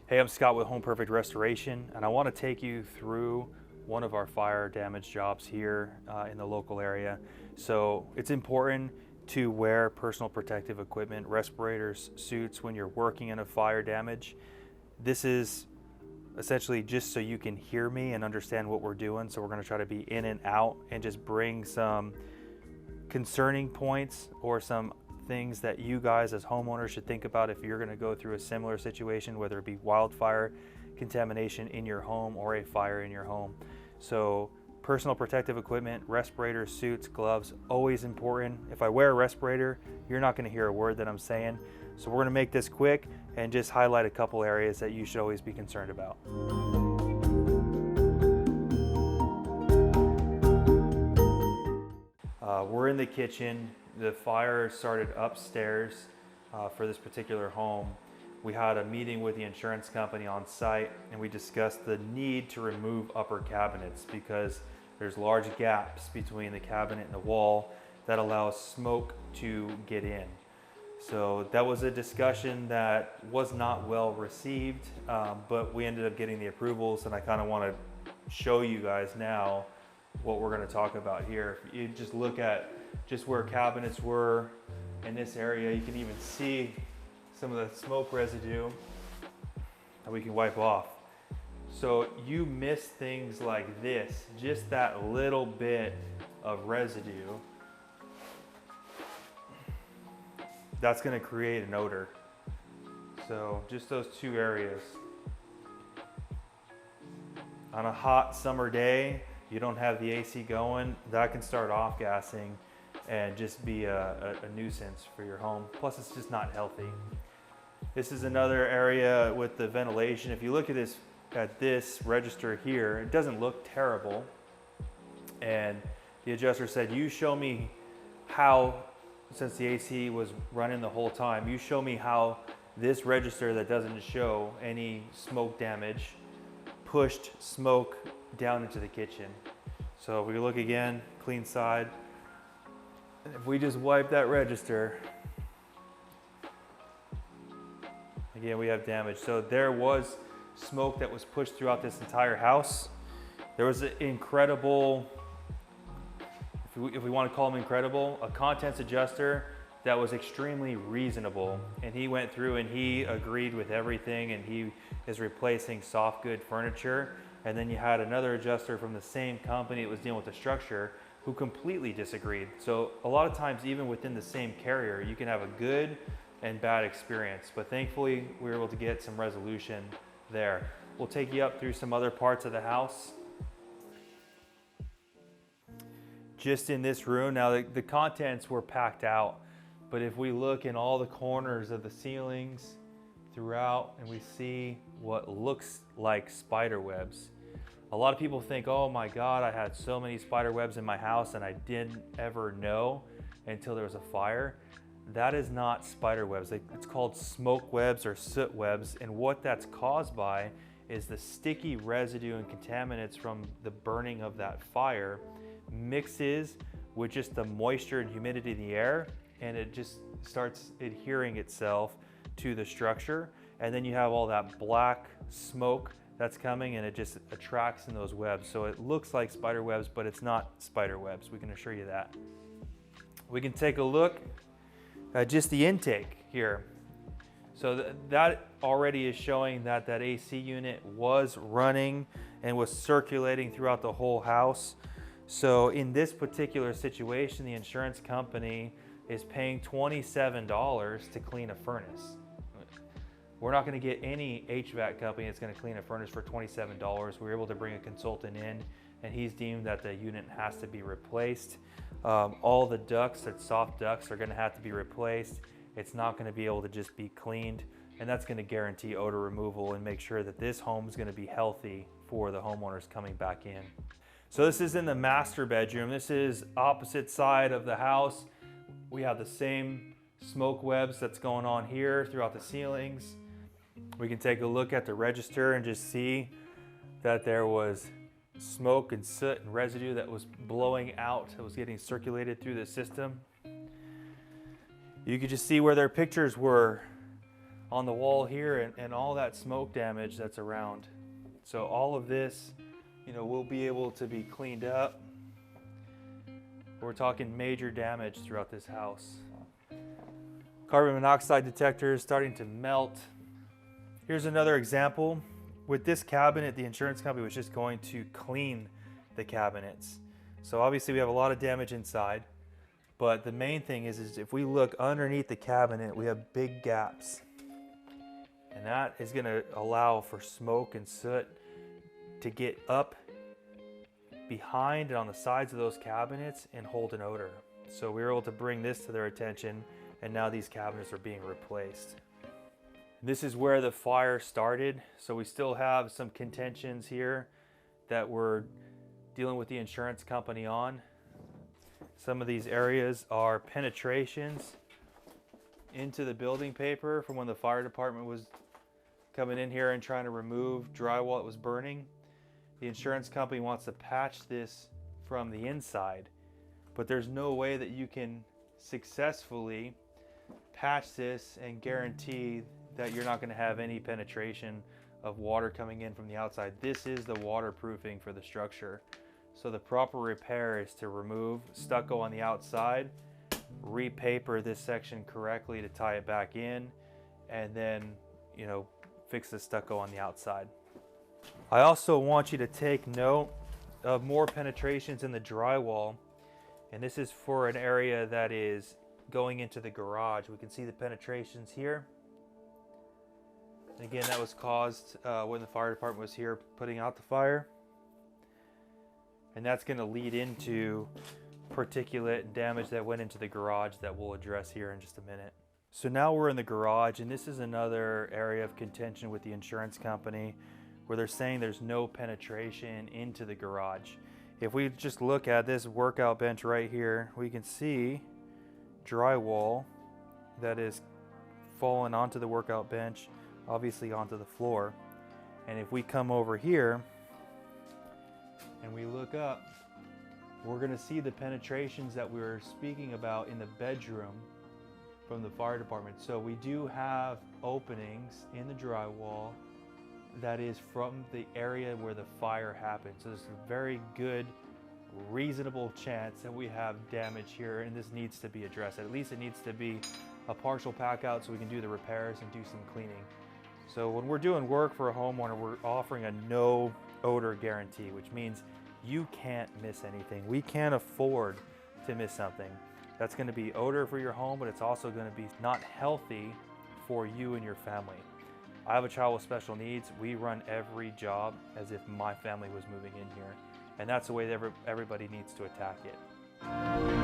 Hey, I'm Scott with Home Perfect Restoration, and I want to take you through one of our fire damage jobs here in the local area. So it's important to wear personal protective equipment, respirators, suits when you're working in a fire damage. This is essentially just so you can hear me and understand what we're doing. So we're going to try to be in and out and just bring some concerning points or some things that you guys as homeowners should think about if you're going to go through a similar situation, whether it be wildfire contamination in your home or a fire in your home. So personal protective equipment, respirators, suits, gloves, always important. If I wear a respirator, you're not going to hear a word that I'm saying. So we're going to make this quick and just highlight a couple areas that you should always be concerned about. We're in the kitchen. The fire started upstairs for this particular home. We had a meeting with the insurance company on site and we discussed the need to remove upper cabinets because there's large gaps between the cabinet and the wall that allows smoke to get in. So that was a discussion that was not well received, but we ended up getting the approvals, and I kind of want to show you guys now what we're going to talk about here. If you just look at just where cabinets were in this area, you can even see some of the smoke residue that we can wipe off. So you miss things like this, just that little bit of residue, that's going to create an odor. So just those two areas. On a hot summer day, you don't have the AC going, that can start off gassing and just be a nuisance for your home. Plus it's just not healthy. This is another area with the ventilation. If you look at this register here, it doesn't look terrible. And the adjuster said, you show me how, since the AC was running the whole time, you show me how this register that doesn't show any smoke damage pushed smoke down into the kitchen. So if we look again, clean side, if we just wipe that register, again, we have damage. So there was smoke that was pushed throughout this entire house. There was an incredible, if we want to call him incredible, a contents adjuster that was extremely reasonable. And he went through and he agreed with everything, and he is replacing soft good furniture. And then you had another adjuster from the same company that was dealing with the structure who completely disagreed. So a lot of times, even within the same carrier, you can have a good and bad experience. But thankfully, we were able to get some resolution there. We'll take you up through some other parts of the house. Just in this room, now the contents were packed out, but if we look in all the corners of the ceilings throughout and we see what looks like spider webs. A lot of people think, oh my God, I had so many spider webs in my house and I didn't ever know until there was a fire. That is not spider webs. It's called smoke webs or soot webs. And what that's caused by is the sticky residue and contaminants from the burning of that fire mixes with just the moisture and humidity in the air, and it just starts adhering itself to the structure. And then you have all that black smoke that's coming and it just attracts in those webs. So it looks like spider webs, but it's not spider webs. We can assure you that. We can take a look at just the intake here. So that already is showing that that AC unit was running and was circulating throughout the whole house. So in this particular situation, the insurance company is paying $27 to clean a furnace. We're not going to get any HVAC company that's going to clean a furnace for $27. We were able to bring a consultant in, and he's deemed that the unit has to be replaced. All the ducts, that soft ducts, are going to have to be replaced. It's not going to be able to just be cleaned, and that's going to guarantee odor removal and make sure that this home is going to be healthy for the homeowners coming back in. So this is in the master bedroom. This is opposite side of the house. We have the same smoke webs that's going on here throughout the ceilings. We can take a look at the register and just see that there was smoke and soot and residue that was blowing out, that was getting circulated through the system. You could just see where their pictures were on the wall here and all that smoke damage that's around. So all of this, will be able to be cleaned up. We're talking major damage throughout this house. Carbon monoxide detector is starting to melt. Here's another example. With this cabinet, the insurance company was just going to clean the cabinets. So obviously we have a lot of damage inside, but the main thing is if we look underneath the cabinet, we have big gaps. And that is gonna allow for smoke and soot to get up behind and on the sides of those cabinets and hold an odor. So we were able to bring this to their attention, and now these cabinets are being replaced. This is where the fire started. So we still have some contentions here that we're dealing with the insurance company on. Some of these areas are penetrations into the building paper from when the fire department was coming in here and trying to remove drywall that was burning. The insurance company wants to patch this from the inside, but there's no way that you can successfully patch this and guarantee that you're not going to have any penetration of water coming in from the outside. This is the waterproofing for the structure. So the proper repair is to remove stucco on the outside, repaper this section correctly to tie it back in, and then, fix the stucco on the outside. I also want you to take note of more penetrations in the drywall. And this is for an area that is going into the garage. We can see the penetrations here. And again, that was caused when the fire department was here putting out the fire. And that's going to lead into particulate and damage that went into the garage that we'll address here in just a minute. So now we're in the garage, and this is another area of contention with the insurance company where they're saying there's no penetration into the garage. If we just look at this workout bench right here, we can see drywall that is fallen onto the workout bench, obviously onto the floor. And if we come over here and we look up, we're going to see the penetrations that we were speaking about in the bedroom from the fire department. So we do have openings in the drywall that is from the area where the fire happened. So there's a very good, reasonable chance that we have damage here, and this needs to be addressed. At least it needs to be a partial pack out so we can do the repairs and do some cleaning. So when we're doing work for a homeowner, we're offering a no odor guarantee, which means you can't miss anything. We can't afford to miss something. That's going to be odor for your home, but it's also going to be not healthy for you and your family. I have a child with special needs. We run every job as if my family was moving in here. And that's the way that everybody needs to attack it.